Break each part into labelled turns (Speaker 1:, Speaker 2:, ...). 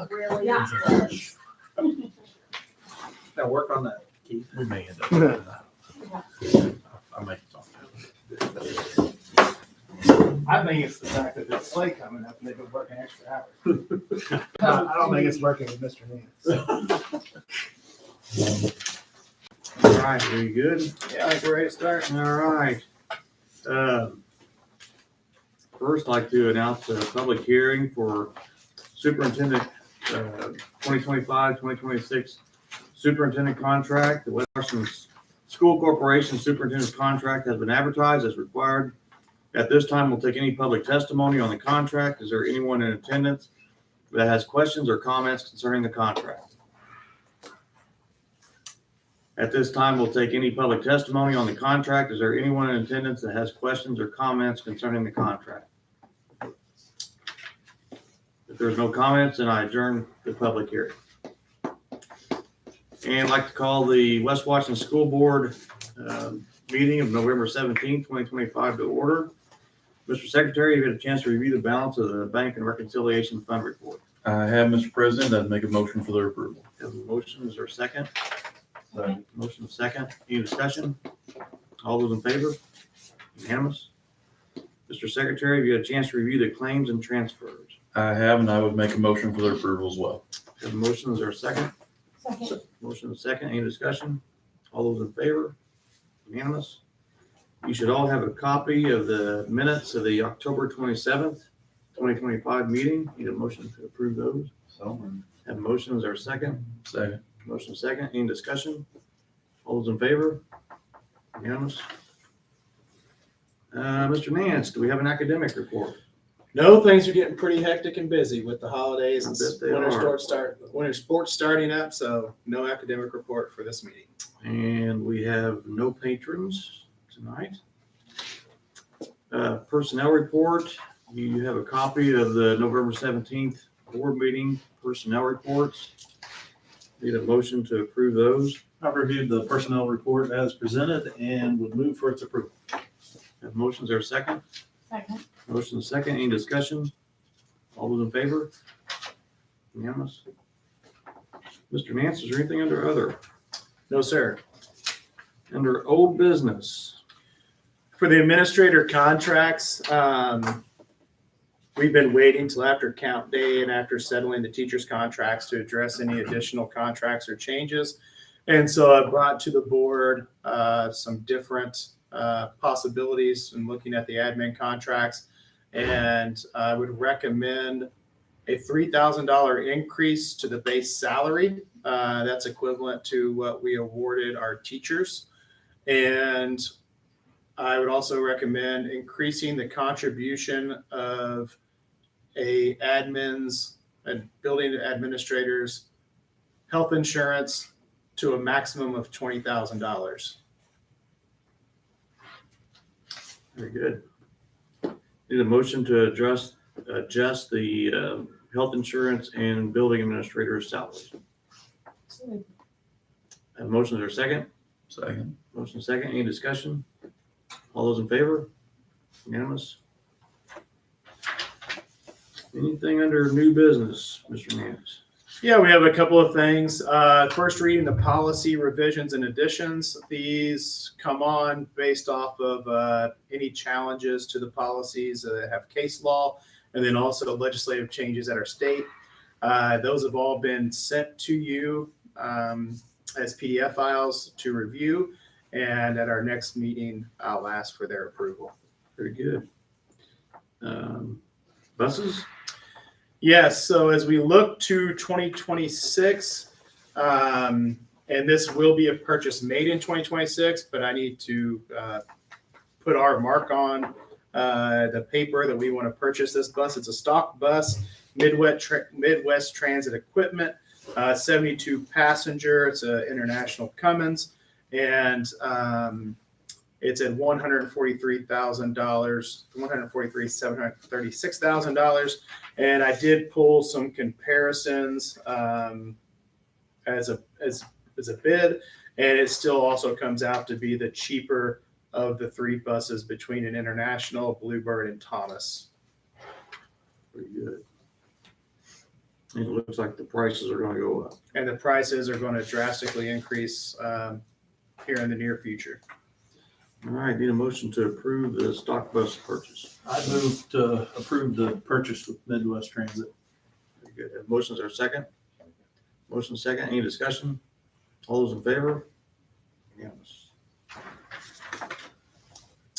Speaker 1: Really? Yeah.
Speaker 2: Now work on that, Keith.
Speaker 3: We may end up doing that. I'll make something.
Speaker 4: I think it's the fact that it's sleigh coming up and they've been working extra hours. I don't think it's working with Mr. Nance.
Speaker 2: All right, very good.
Speaker 4: Yeah, I think we're ready to start.
Speaker 2: All right. First, I'd like to announce a public hearing for Superintendent 2025-2026 Superintendent Contract. The West Washington School Corporation Superintendent's Contract has been advertised as required. At this time, we'll take any public testimony on the contract. Is there anyone in attendance that has questions or comments concerning the contract? At this time, we'll take any public testimony on the contract. Is there anyone in attendance that has questions or comments concerning the contract? If there's no comments, then I adjourn the public hearing. And I'd like to call the West Washington School Board meeting of November 17, 2025 to order. Mr. Secretary, you had a chance to review the balance of the Bank and Reconciliation Fund report.
Speaker 3: I have, Mr. President, I'd make a motion for their approval.
Speaker 2: Have a motion, is there a second?
Speaker 3: Second.
Speaker 2: Motion second. Any discussion? All those in favor? Unanimous. Mr. Secretary, have you had a chance to review the claims and transfers?
Speaker 3: I have, and I would make a motion for their approval as well.
Speaker 2: Have a motion, is there a second?
Speaker 1: Second.
Speaker 2: Motion second. Any discussion? All those in favor? Unanimous. You should all have a copy of the minutes of the October 27th, 2025 meeting. Need a motion to approve those?
Speaker 3: So.
Speaker 2: Have a motion, is there a second?
Speaker 3: Second.
Speaker 2: Motion second. Any discussion? All those in favor? Unanimous. Mr. Nance, do we have an academic report?
Speaker 4: No, things are getting pretty hectic and busy with the holidays and
Speaker 2: I bet they
Speaker 4: winter sports starting up, so no academic report for this meeting.
Speaker 2: And we have no patrons tonight. Personnel report. You have a copy of the November 17th board meeting personnel reports. Need a motion to approve those.
Speaker 5: I've reviewed the personnel report as presented and would move for its approval.
Speaker 2: Have motions, there a second?
Speaker 1: Second.
Speaker 2: Motion second. Any discussion? All those in favor? Unanimous. Mr. Nance, is there anything under other?
Speaker 4: No, sir.
Speaker 2: Under old business?
Speaker 4: For the administrator contracts, we've been waiting till after count day and after settling the teachers' contracts to address any additional contracts or changes. And so I brought to the board some different possibilities in looking at the admin contracts. And I would recommend a $3,000 increase to the base salary. That's equivalent to what we awarded our teachers. And I would also recommend increasing the contribution of a admin's and building administrators' health insurance to a maximum of $20,000.
Speaker 2: Very good. Need a motion to adjust the health insurance and building administrator's salaries. Have motions, or second?
Speaker 3: Second.
Speaker 2: Motion second. Any discussion? All those in favor? Unanimous. Anything under new business, Mr. Nance?
Speaker 4: Yeah, we have a couple of things. First, reading the policy revisions and additions. These come on based off of any challenges to the policies that have case law, and then also legislative changes at our state. Those have all been sent to you as PDF files to review, and at our next meeting, I'll ask for their approval.
Speaker 2: Very good. Buses?
Speaker 4: Yes, so as we look to 2026, and this will be a purchase made in 2026, but I need to put our mark on the paper that we want to purchase this bus. It's a stock bus, Midwest Transit Equipment, 72 passenger. It's an International Cummins, and it's at $143,000, $143,736,000. And I did pull some comparisons as a bid, and it still also comes out to be the cheaper of the three buses between an International, Bluebird, and Thomas.
Speaker 2: Pretty good. And it looks like the prices are gonna go up.
Speaker 4: And the prices are going to drastically increase here in the near future.
Speaker 2: All right, need a motion to approve the stock bus purchase.
Speaker 5: I move to approve the purchase with Midwest Transit.
Speaker 2: Very good. Have motions are second? Motion second, any discussion? All those in favor? Unanimous.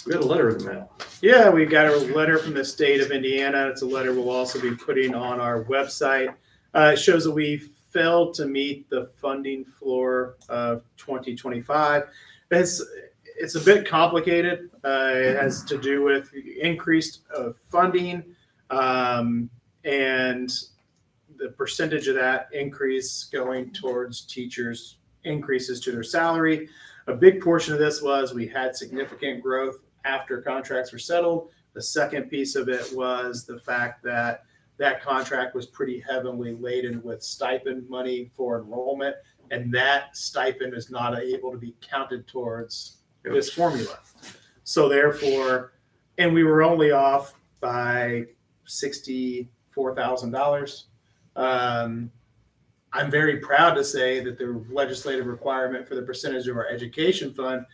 Speaker 2: We had a letter in the mail.
Speaker 4: Yeah, we got a letter from the state of Indiana. It's a letter we'll also be putting on our website. It shows that we failed to meet the funding floor of 2025. It's a bit complicated. It has to do with increased funding and the percentage of that increase going towards teachers' increases to their salary. A big portion of this was we had significant growth after contracts were settled. The second piece of it was the fact that that contract was pretty heavily laden with stipend money for enrollment, and that stipend is not able to be counted towards this formula. So therefore, and we were only off by $64,000. I'm very proud to say that the legislative requirement for the percentage of our education fund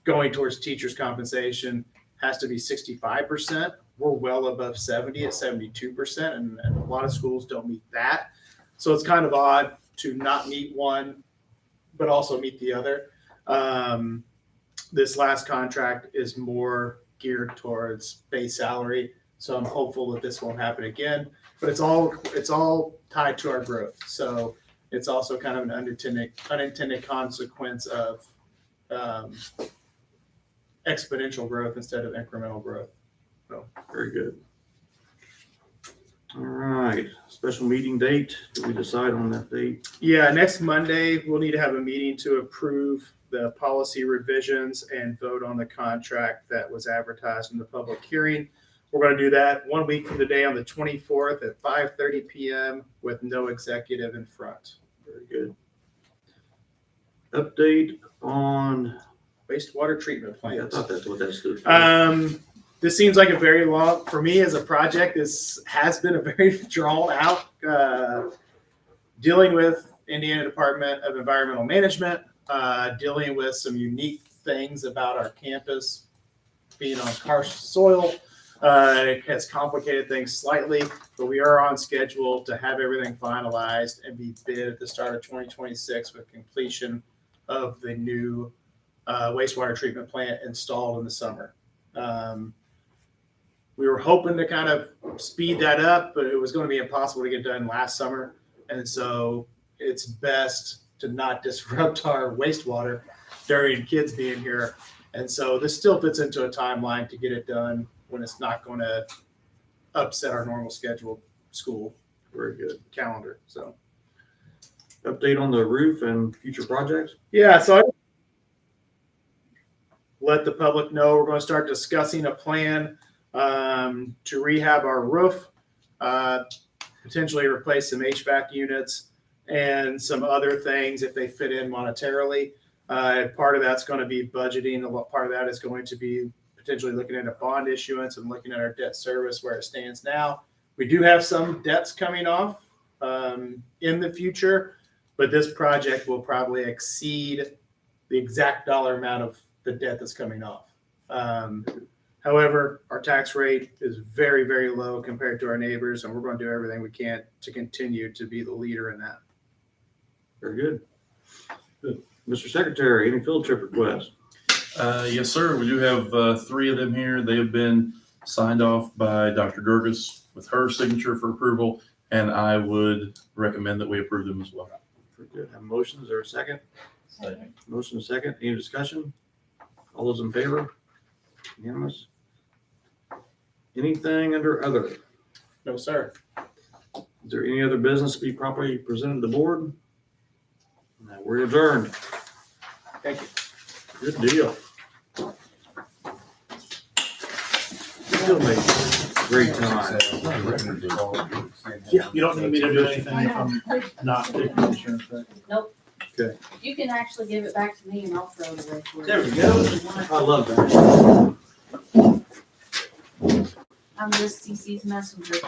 Speaker 4: going towards teachers' compensation has to be 65%. We're well above 70 at 72%, and a lot of schools don't meet that. So it's kind of odd to not meet one, but also meet the other. This last contract is more geared towards base salary, so I'm hopeful that this won't happen again. But it's all tied to our growth, so it's also kind of an unintended consequence of exponential growth instead of incremental growth. So
Speaker 2: Very good. All right, special meeting date, did we decide on that date?
Speaker 4: yeah, next Monday we'll need to have a meeting to approve the policy revisions and vote on the contract that was advertised in the public hearing. We're going to do that 1 week from today on the 24th at 5:30 p.m. with no executive in front.
Speaker 2: Very good. Update on,
Speaker 4: Wastewater treatment
Speaker 2: I
Speaker 4: plants.
Speaker 2: thought that's what that stood for.
Speaker 4: This seems like a very long, for me as a project, this has been a very drawn out, dealing with Indiana Department of Environmental Management, dealing with some unique things about our campus being on karst soil. It has complicated things slightly, but we are on schedule to have everything finalized and be bid at the start of 2026 with completion of the new wastewater treatment plant installed in the summer. We were hoping to kind of speed that up, but it was going to be impossible to get done last summer. And so it's best to not disrupt our wastewater during kids being here. And so this still fits into a timeline to get it done when it's not going to upset our normal scheduled school
Speaker 2: Very good.
Speaker 4: calendar. So,
Speaker 2: Update on the roof and future projects?
Speaker 4: yeah, so I let the public know we're going to start discussing a plan to rehab our roof, potentially replace some HVAC units and some other things if they fit in monetarily. Part of that's going to be budgeting. Part of that is going to be potentially looking at a bond issuance and looking at our debt service where it stands now. We do have some debts coming off in the future, but this project will probably exceed the exact dollar amount of the debt that's coming off. However, our tax rate is very, very low compared to our neighbors, and we're going to do everything we can to continue to be the leader in that.
Speaker 2: Very good. Good. Mr. Secretary, any field trip requests?
Speaker 3: Yes, sir. We do have 3 of them here. They have been signed off by Dr. Gerges with her signature for approval, and I would recommend that we approve them as well.
Speaker 2: Very good. Have a motion, is there a second?
Speaker 5: Second.
Speaker 2: Motion is second, any discussion? All those in favor? Unanimous? Anything under other?
Speaker 4: No, sir.
Speaker 2: Is there any other business to be properly presented to the board? No, we're adjourned.
Speaker 4: Thank you.
Speaker 2: Good deal. Still made great time.
Speaker 5: You don't need me to do anything if I'm not taking insurance, right?
Speaker 1: Nope.
Speaker 2: Okay.
Speaker 1: You can actually give it back to me and I'll throw it away for you.
Speaker 2: There we go. I love that.
Speaker 1: I'm just CC's messenger.